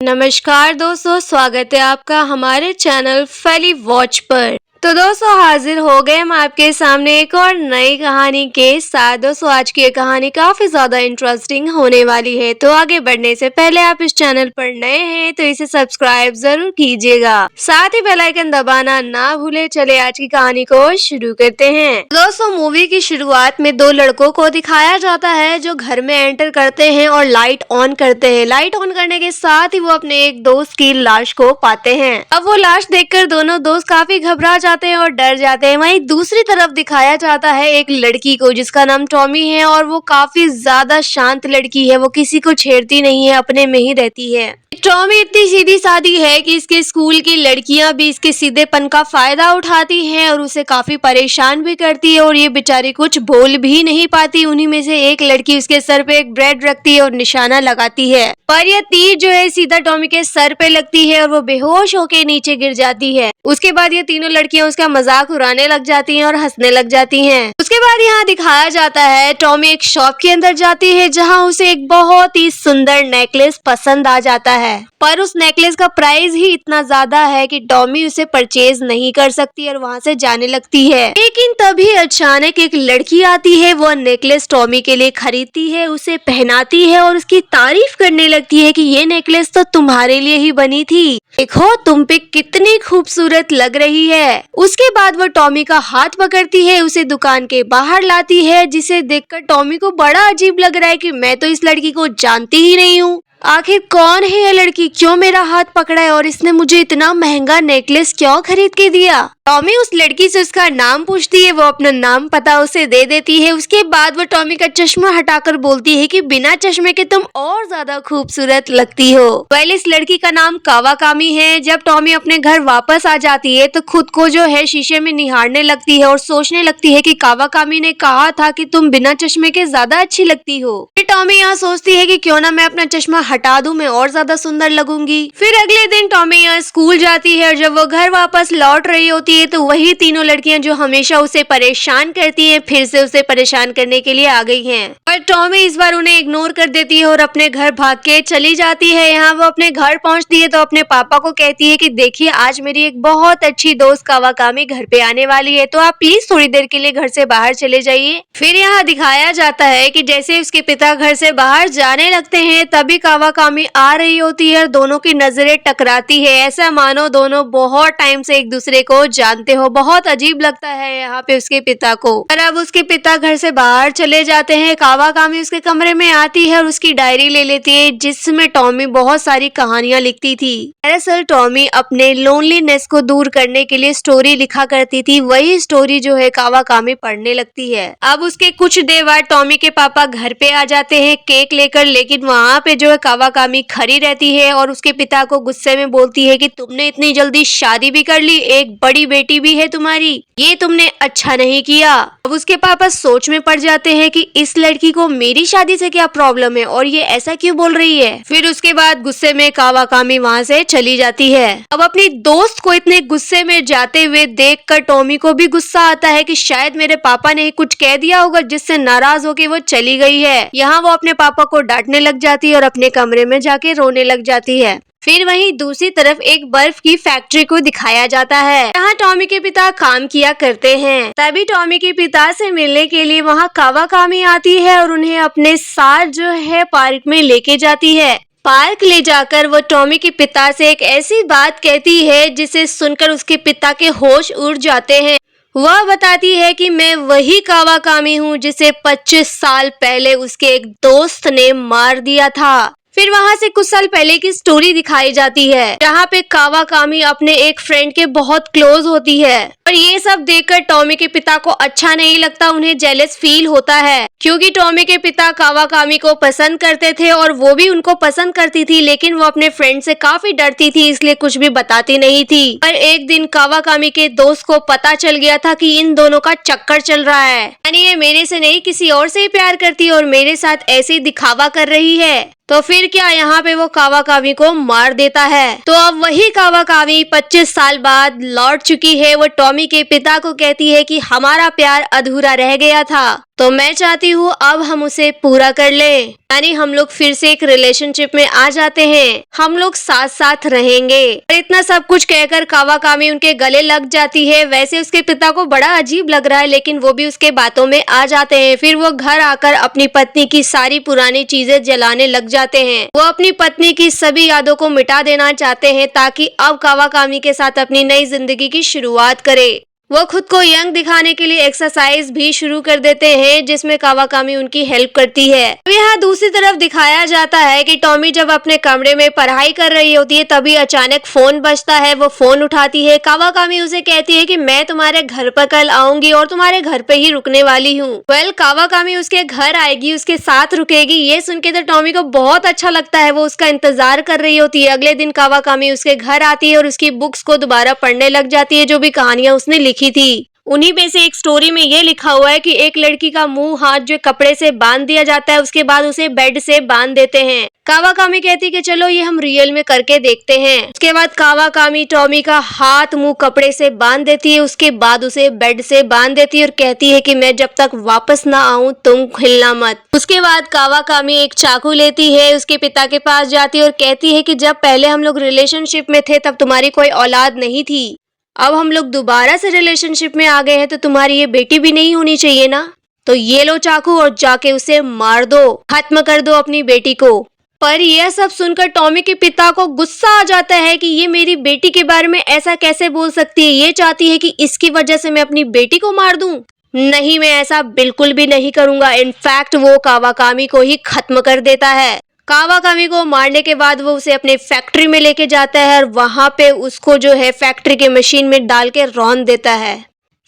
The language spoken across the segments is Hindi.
नमस्कार दोस्तों, स्वागत है आपका हमारे चैनल फैली वॉच पर। तो दोस्तों हाजिर हो गए हम आपके सामने एक और नई कहानी के साथ। दोस्तों आज की ये कहानी काफी ज्यादा इंटरेस्टिंग होने वाली है। तो आगे बढ़ने से पहले आप इस चैनल पर नए हैं तो इसे सब्सक्राइब जरूर कीजिएगा, साथ ही बेल आइकन दबाना ना भूले। चले आज की कहानी को शुरू करते हैं। दोस्तों मूवी की शुरुआत में दो लड़कों को दिखाया जाता है जो घर में एंटर करते हैं और लाइट ऑन करते हैं। लाइट ऑन करने के साथ ही वो अपने एक दोस्त की लाश को पाते हैं। अब वो लाश देखकर दोनों दोस्त काफी घबरा जाते हैं और डर जाते हैं। वहीं दूसरी तरफ दिखाया जाता है एक लड़की को जिसका नाम टॉमी है और वो काफी ज्यादा शांत लड़की है। वो किसी को छेड़ती नहीं है, अपने में ही रहती है। टॉमी इतनी सीधी सादी है कि इसके स्कूल की लड़कियां भी इसके सीधेपन का फायदा उठाती हैं और उसे काफी परेशान भी करती है और ये बेचारी कुछ बोल भी नहीं पाती। उन्हीं में से एक लड़की उसके सर पे एक ब्रेड रखती है और निशाना लगाती है, पर यह तीर जो है सीधा टॉमी के सर पे लगती है और वो बेहोश होके नीचे गिर जाती है। उसके बाद ये तीनों लड़कियां उसका मजाक उड़ाने लग जाती हैं और हंसने लग जाती हैं। उसके बाद यहाँ दिखाया जाता है टॉमी एक शॉप के अंदर जाती है जहाँ उसे एक बहुत ही सुंदर नेकलेस पसंद आ जाता है, पर उस नेकलेस का प्राइस ही इतना ज्यादा है कि टॉमी उसे परचेज नहीं कर सकती और वहाँ से जाने लगती है। लेकिन तभी अचानक एक लड़की आती है, वो नेकलेस टॉमी के लिए खरीदती है, उसे पहनाती है और उसकी तारीफ करने लगती है कि ये नेकलेस तो तुम्हारे लिए ही बनी थी, देखो तुम पे कितनी खूबसूरत लग रही है। उसके बाद वो टॉमी का हाथ पकड़ती है, उसे दुकान के बाहर लाती है, जिसे देखकर टॉमी को बड़ा अजीब लग रहा है कि मैं तो इस लड़की को जानती ही नहीं हूँ। आखिर कौन है ये लड़की, क्यों मेरा हाथ पकड़ा है और इसने मुझे इतना महंगा नेकलेस क्यों खरीद के दिया। टॉमी उस लड़की से उसका नाम पूछती है, वो अपना नाम पता उसे दे देती है। उसके बाद वो टॉमी का चश्मा हटाकर बोलती है कि बिना चश्मे के तुम और ज्यादा खूबसूरत लगती हो। पहले इस लड़की का नाम कावाकामी है। जब टॉमी अपने घर वापस आ जाती है तो खुद को जो है शीशे में निहारने लगती है और सोचने लगती है कि कावाकामी ने कहा था कि तुम बिना चश्मे के ज्यादा अच्छी लगती हो। फिर टॉमी यहाँ सोचती है कि क्यों ना मैं अपना चश्मा हटा दूं, मैं और ज्यादा सुंदर लगूंगी। फिर अगले दिन टॉमी यहाँ स्कूल जाती है और जब वो घर वापस लौट रही होती है तो वही तीनों लड़कियां जो हमेशा उसे परेशान करती हैं फिर से उसे परेशान करने के लिए आ गई हैं। पर टॉमी इस बार उन्हें इग्नोर कर देती है और अपने घर भाग के चली जाती है। यहाँ वो अपने घर पहुंचती है तो अपने पापा को कहती है कि देखिए आज मेरी एक बहुत अच्छी दोस्त कावाकामी घर पे आने वाली है, तो आप प्लीज थोड़ी देर के लिए घर से बाहर चले जाइए। फिर यहाँ दिखाया जाता है कि जैसे उसके पिता घर से बाहर जाने लगते हैं तभी कावाकामी आ रही होती है और दोनों की नजरें टकराती है। ऐसा मानो दोनों बहुत टाइम से एक दूसरे को जानते हो। बहुत अजीब लगता है यहाँ पे उसके पिता को। पर अब उसके पिता घर से बाहर चले जाते हैं। कावाकामी उसके कमरे में आती है और उसकी डायरी ले लेती है जिसमें टॉमी बहुत सारी कहानियां लिखती थी। दरअसल टॉमी अपने लोनलीनेस को दूर करने के लिए स्टोरी लिखा करती थी, वही स्टोरी जो है कावाकामी पढ़ने लगती है। अब उसके कुछ देर बाद टॉमी के पापा घर पे आ जाते हैं केक लेकर, लेकिन वहाँ पे जो है कावाकामी खड़ी रहती है और उसके पिता को गुस्से में बोलती है कि तुमने इतनी जल्दी शादी भी कर ली, एक बड़ी बेटी भी है तुम्हारी, ये तुमने अच्छा नहीं किया। अब उसके पापा सोच में पड़ जाते हैं कि इस लड़की को मेरी शादी से क्या प्रॉब्लम है और ये ऐसा क्यों बोल रही है। फिर उसके बाद गुस्से में कावाकामी वहाँ से चली जाती है। अब अपनी दोस्त को इतने गुस्से में जाते हुए देखकर टॉमी को भी गुस्सा आता है कि शायद मेरे पापा ने कुछ कह दिया होगा जिससे नाराज होकर वो चली गई है। यहाँ वो अपने पापा को डांटने लग जाती है और अपने कमरे में जाके रोने लग जाती है। फिर वहीं दूसरी तरफ एक बर्फ की फैक्ट्री को दिखाया जाता है जहाँ टॉमी के पिता काम किया करते हैं। तभी टॉमी के पिता से मिलने के लिए वहाँ कावाकामी आती है और उन्हें अपने साथ जो है पार्क में लेके जाती है। पार्क ले जाकर वो टॉमी के पिता से एक ऐसी बात कहती है जिसे सुनकर उसके पिता के होश उड़ जाते हैं। वह बताती है कि मैं वही कावाकामी हूँ जिसे 25 साल पहले उसके एक दोस्त ने मार दिया था। फिर वहाँ से कुछ साल पहले की स्टोरी दिखाई जाती है जहाँ पे कावाकामी अपने एक फ्रेंड के बहुत क्लोज होती है और ये सब देखकर टॉमी के पिता को अच्छा नहीं लगता, उन्हें जेलस फील होता है क्योंकि टॉमी के पिता कावाकामी को पसंद करते थे और वो भी उनको पसंद करती थी, लेकिन वो अपने फ्रेंड से काफी डरती थी इसलिए कुछ भी बताती नहीं थी। पर एक दिन कावाकामी के दोस्त को पता चल गया था कि इन दोनों का चक्कर चल रहा है, यानी ये मेरे से नहीं किसी और से ही प्यार करती है और मेरे साथ ऐसे ही दिखावा कर रही है। तो फिर क्या यहाँ पे वो कावाकामी को मार देता है। तो अब वही कावाकामी 25 साल बाद लौट चुकी है। वो टॉमी के पिता को कहती है कि हमारा प्यार अधूरा रह गया था, तो मैं चाहती हूँ अब हम उसे पूरा कर लें। यानी हम लोग फिर से एक रिलेशनशिप में आ जाते हैं, हम लोग साथ साथ रहेंगे। और इतना सब कुछ कहकर कावाकामी उनके गले लग जाती है। वैसे उसके पिता को बड़ा अजीब लग रहा है, लेकिन वो भी उसके बातों में आ जाते हैं। फिर वो घर आकर अपनी पत्नी की सारी पुरानी चीजें जलाने लग जाते हैं। वो अपनी पत्नी की सभी यादों को मिटा देना चाहते हैं ताकि अब कावाकामी के साथ अपनी नई जिंदगी की शुरुआत करे। वो खुद को यंग दिखाने के लिए एक्सरसाइज भी शुरू कर देते हैं, जिसमें कावाकामी उनकी हेल्प करती है। तो यहाँ दूसरी तरफ दिखाया जाता है कि टॉमी जब अपने कमरे में पढ़ाई कर रही होती है, तभी अचानक फोन बजता है। वो फोन उठाती है। कावाकामी उसे कहती है कि मैं तुम्हारे घर पर कल आऊंगी और तुम्हारे घर पे ही रुकने वाली हूँ। कावाकामी उसके घर आएगी, उसके साथ रुकेगी। ये सुन के तो टॉमी को बहुत अच्छा लगता है। वो उसका इंतजार कर रही होती है। अगले दिन कावाकामी उसके घर आती है और उसकी बुक्स को दोबारा पढ़ने लग जाती है, जो भी कहानियां उसने लिखी थी। उन्हीं में से एक स्टोरी में ये लिखा हुआ है कि एक लड़की का मुंह हाथ जो कपड़े से बांध दिया जाता है, उसके बाद उसे बेड से बांध देते हैं। कावाकामी कहती है कि चलो ये हम रियल में करके देखते हैं। उसके बाद कावाकामी टॉमी का हाथ मुंह कपड़े से बांध देती है, उसके बाद उसे बेड से बांध देती है और कहती है कि मैं जब तक वापस ना आऊं तुम हिलना मत। उसके बाद कावाकामी एक चाकू लेती है, उसके पिता के पास जाती है और कहती है कि जब पहले हम लोग रिलेशनशिप में थे तब तुम्हारी कोई औलाद नहीं थी, अब हम लोग दोबारा से रिलेशनशिप में आ गए हैं तो तुम्हारी ये बेटी भी नहीं होनी चाहिए ना। तो ये लो चाकू और जाके उसे मार दो, खत्म कर दो अपनी बेटी को। पर यह सब सुनकर टॉमी के पिता को गुस्सा आ जाता है कि ये मेरी बेटी के बारे में ऐसा कैसे बोल सकती है। ये चाहती है कि इसकी वजह से मैं अपनी बेटी को मार दूं। नहीं, मैं ऐसा बिल्कुल भी नहीं करूंगा। इनफैक्ट वो कावाकामी को ही खत्म कर देता है। कावाकामी को मारने के बाद वो उसे अपने फैक्ट्री में लेके जाता है और वहां पे उसको जो है फैक्ट्री के मशीन में डाल के रौंद देता है।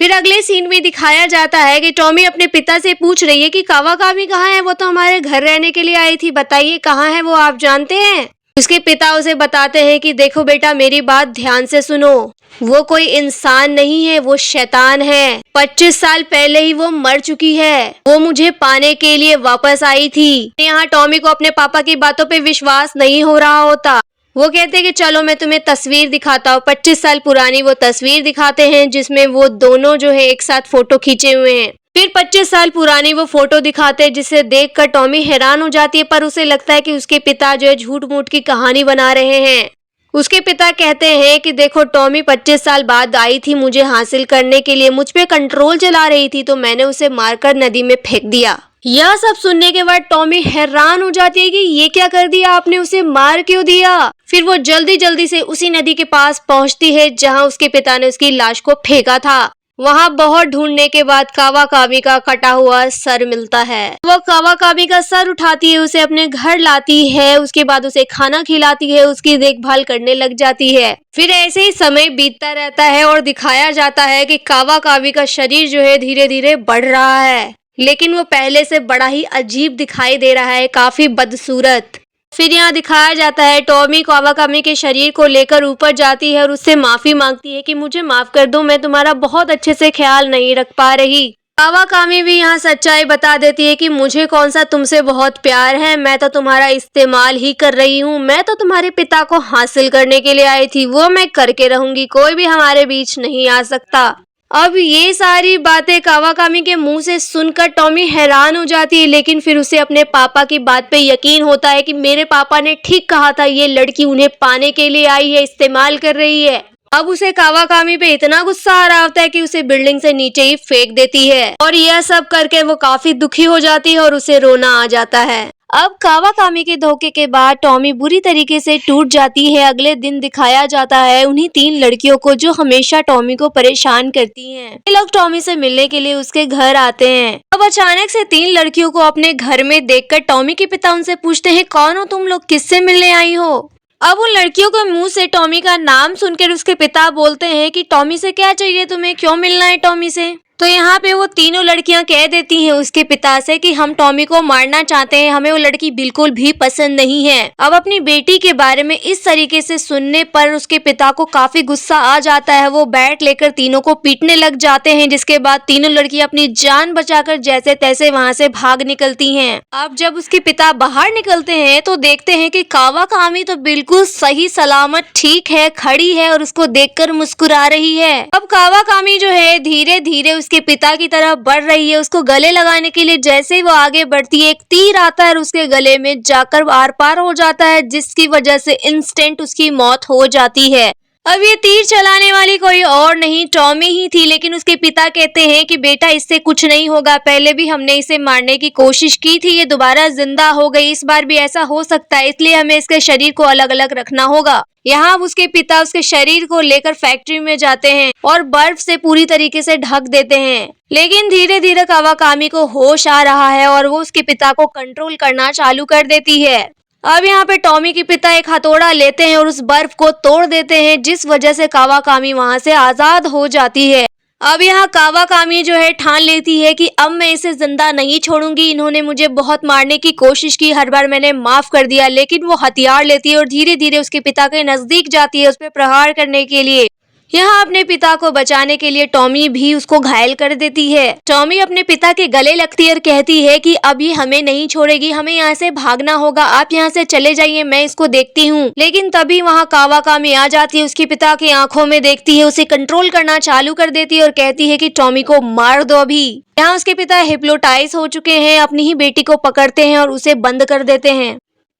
फिर अगले सीन में दिखाया जाता है कि टॉमी अपने पिता से पूछ रही है कि कावाकामी कहाँ है, वो तो हमारे घर रहने के लिए आई थी, बताइए कहाँ है वो, आप जानते हैं। उसके पिता उसे बताते हैं कि देखो बेटा, मेरी बात ध्यान से सुनो, वो कोई इंसान नहीं है, वो शैतान है। 25 साल पहले ही वो मर चुकी है। वो मुझे पाने के लिए वापस आई थी। यहाँ टॉमी को अपने पापा की बातों पे विश्वास नहीं हो रहा होता। वो कहते हैं कि चलो मैं तुम्हें तस्वीर दिखाता हूँ। 25 साल पुरानी वो तस्वीर दिखाते हैं जिसमें वो दोनों जो है एक साथ फोटो खींचे हुए हैं। फिर 25 साल पुरानी वो फोटो दिखाते हैं, जिसे देखकर टॉमी हैरान हो जाती है, पर उसे लगता है कि उसके पिता जो है झूठ मूठ की कहानी बना रहे हैं। उसके पिता कहते हैं कि देखो टॉमी 25 साल बाद आई थी मुझे हासिल करने के लिए, मुझ पे कंट्रोल चला रही थी, तो मैंने उसे मारकर नदी में फेंक दिया। यह सब सुनने के बाद टॉमी हैरान हो जाती है कि ये क्या कर दिया आपने, उसे मार क्यों दिया। फिर वो जल्दी जल्दी से उसी नदी के पास पहुंचती है जहां उसके पिता ने उसकी लाश को फेंका था। वहां बहुत ढूंढने के बाद कावाकामी का कटा हुआ सर मिलता है। वो कावाकामी का सर उठाती है, उसे अपने घर लाती है, उसके बाद उसे खाना खिलाती है, उसकी देखभाल करने लग जाती है। फिर ऐसे ही समय बीतता रहता है और दिखाया जाता है कि कावाकामी का शरीर जो है धीरे धीरे बढ़ रहा है, लेकिन वो पहले से बड़ा ही अजीब दिखाई दे रहा है, काफी बदसूरत। फिर यहाँ दिखाया जाता है टॉमी कावाकामी के शरीर को लेकर ऊपर जाती है और उससे माफी मांगती है कि मुझे माफ कर दो, मैं तुम्हारा बहुत अच्छे से ख्याल नहीं रख पा रही। कावाकामी भी यहाँ सच्चाई बता देती है कि मुझे कौन सा तुमसे बहुत प्यार है, मैं तो तुम्हारा इस्तेमाल ही कर रही हूँ। मैं तो तुम्हारे पिता को हासिल करने के लिए आई थी, वो मैं करके रहूंगी, कोई भी हमारे बीच नहीं आ सकता। अब ये सारी बातें कावाकामी के मुंह से सुनकर टॉमी हैरान हो जाती है, लेकिन फिर उसे अपने पापा की बात पे यकीन होता है कि मेरे पापा ने ठीक कहा था, ये लड़की उन्हें पाने के लिए आई है, इस्तेमाल कर रही है। अब उसे कावाकामी पे इतना गुस्सा आ रहा होता है कि उसे बिल्डिंग से नीचे ही फेंक देती है और यह सब करके वो काफी दुखी हो जाती है और उसे रोना आ जाता है। अब कावाकामी के धोखे के बाद टॉमी बुरी तरीके से टूट जाती है। अगले दिन दिखाया जाता है उन्हीं 3 लड़कियों को जो हमेशा टॉमी को परेशान करती हैं। ये लोग टॉमी से मिलने के लिए उसके घर आते हैं। अब अचानक से 3 लड़कियों को अपने घर में देखकर टॉमी के पिता उनसे पूछते हैं, कौन हो तुम लोग, किससे मिलने आई हो। अब उन लड़कियों के मुंह से टॉमी का नाम सुनकर उसके पिता बोलते हैं कि टॉमी से क्या चाहिए तुम्हें, क्यों मिलना है टॉमी से। तो यहाँ पे वो तीनों लड़कियां कह देती हैं उसके पिता से कि हम टॉमी को मारना चाहते हैं, हमें वो लड़की बिल्कुल भी पसंद नहीं है। अब अपनी बेटी के बारे में इस तरीके से सुनने पर उसके पिता को काफी गुस्सा आ जाता है। वो बैट लेकर तीनों को पीटने लग जाते हैं, जिसके बाद तीनों लड़कियां अपनी जान बचाकर जैसे तैसे वहाँ से भाग निकलती हैं। अब जब उसके पिता बाहर निकलते हैं तो देखते हैं कि कावाकामी तो बिल्कुल सही सलामत ठीक है, खड़ी है और उसको देखकर मुस्कुरा रही है। अब कावाकामी जो है धीरे धीरे उसके पिता की तरफ बढ़ रही है। उसको गले लगाने के लिए जैसे ही वो आगे बढ़ती है, एक तीर आता है और उसके गले में जाकर आर पार हो जाता है, जिसकी वजह से इंस्टेंट उसकी मौत हो जाती है। अब ये तीर चलाने वाली कोई और नहीं, टॉमी ही थी। लेकिन उसके पिता कहते हैं कि बेटा इससे कुछ नहीं होगा, पहले भी हमने इसे मारने की कोशिश की थी, ये दोबारा जिंदा हो गई, इस बार भी ऐसा हो सकता है, इसलिए हमें इसके शरीर को अलग अलग रखना होगा। यहाँ उसके पिता उसके शरीर को लेकर फैक्ट्री में जाते हैं और बर्फ से पूरी तरीके से ढक देते हैं। लेकिन धीरे धीरे कावाकामी को होश आ रहा है और वो उसके पिता को कंट्रोल करना चालू कर देती है। अब यहाँ पे टॉमी के पिता एक हथौड़ा लेते हैं और उस बर्फ को तोड़ देते हैं, जिस वजह से कावाकामी वहां से आजाद हो जाती है। अब यहाँ कावाकामी जो है ठान लेती है कि अब मैं इसे जिंदा नहीं छोड़ूंगी, इन्होंने मुझे बहुत मारने की कोशिश की, हर बार मैंने माफ कर दिया। लेकिन वो हथियार लेती है और धीरे धीरे उसके पिता के नजदीक जाती है उस पर प्रहार करने के लिए। यहाँ अपने पिता को बचाने के लिए टॉमी भी उसको घायल कर देती है। टॉमी अपने पिता के गले लगती है और कहती है कि अब ये हमें नहीं छोड़ेगी, हमें यहाँ से भागना होगा, आप यहाँ से चले जाइए, मैं इसको देखती हूँ। लेकिन तभी वहाँ कावाकामी आ जाती है, उसके पिता की आंखों में देखती है, उसे कंट्रोल करना चालू कर देती है और कहती है कि टॉमी को मार दो अभी। यहाँ उसके पिता हिप्नोटाइज हो चुके हैं, अपनी ही बेटी को पकड़ते हैं और उसे बंद कर देते हैं।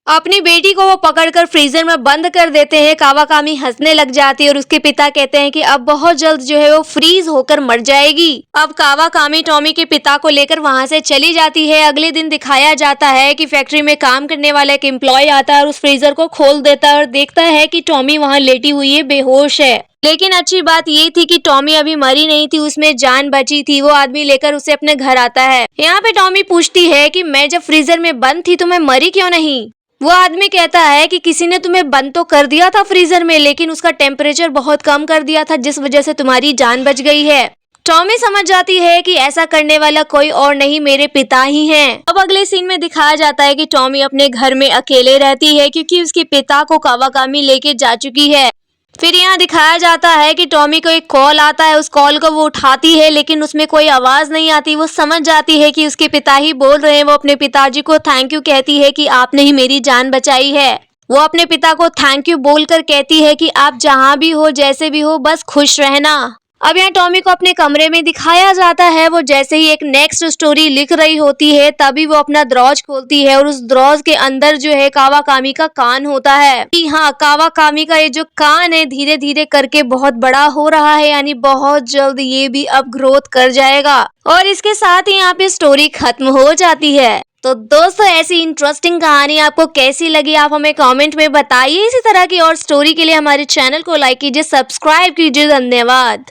अपनी बेटी को वो पकड़कर फ्रीजर में बंद कर देते हैं। कावाकामी हंसने लग जाती है और उसके पिता कहते हैं कि अब बहुत जल्द जो है वो फ्रीज होकर मर जाएगी। अब कावाकामी टॉमी के पिता को लेकर वहां से चली जाती है। अगले दिन दिखाया जाता है कि फैक्ट्री में काम करने वाला एक एम्प्लॉय आता है और उस फ्रीजर को खोल देता है और देखता है कि टॉमी वहां लेटी हुई है, बेहोश है। लेकिन अच्छी बात ये थी कि टॉमी अभी मरी नहीं थी, उसमें जान बची थी। वो आदमी लेकर उसे अपने घर आता है। यहाँ पे टॉमी पूछती है कि मैं जब फ्रीजर में बंद थी तो मैं मरी क्यों नहीं। वो आदमी कहता है कि किसी ने तुम्हें बंद तो कर दिया था फ्रीजर में, लेकिन उसका टेम्परेचर बहुत कम कर दिया था, जिस वजह से तुम्हारी जान बच गई है। टॉमी समझ जाती है कि ऐसा करने वाला कोई और नहीं, मेरे पिता ही हैं। अब अगले सीन में दिखाया जाता है कि टॉमी अपने घर में अकेले रहती है क्योंकि उसके पिता को कावाकामी लेके जा चुकी है। फिर यहाँ दिखाया जाता है कि टॉमी को एक कॉल आता है, उस कॉल को वो उठाती है लेकिन उसमें कोई आवाज नहीं आती। वो समझ जाती है कि उसके पिता ही बोल रहे हैं। वो अपने पिताजी को थैंक यू कहती है कि आपने ही मेरी जान बचाई है। वो अपने पिता को थैंक यू बोलकर कहती है कि आप जहाँ भी हो, जैसे भी हो, बस खुश रहना। अब यहाँ टॉमी को अपने कमरे में दिखाया जाता है। वो जैसे ही एक नेक्स्ट स्टोरी लिख रही होती है तभी वो अपना दरवाज खोलती है और उस दरवाज के अंदर जो है कावाकामी का कान होता है। हाँ, कावाकामी का ये जो कान है धीरे धीरे करके बहुत बड़ा हो रहा है, यानी बहुत जल्द ये भी अब ग्रोथ कर जाएगा। और इसके साथ ही यहाँ पे स्टोरी खत्म हो जाती है। तो दोस्तों ऐसी इंटरेस्टिंग कहानी आपको कैसी लगी आप हमें कमेंट में बताइए। इसी तरह की और स्टोरी के लिए हमारे चैनल को लाइक कीजिए, सब्सक्राइब कीजिए। धन्यवाद।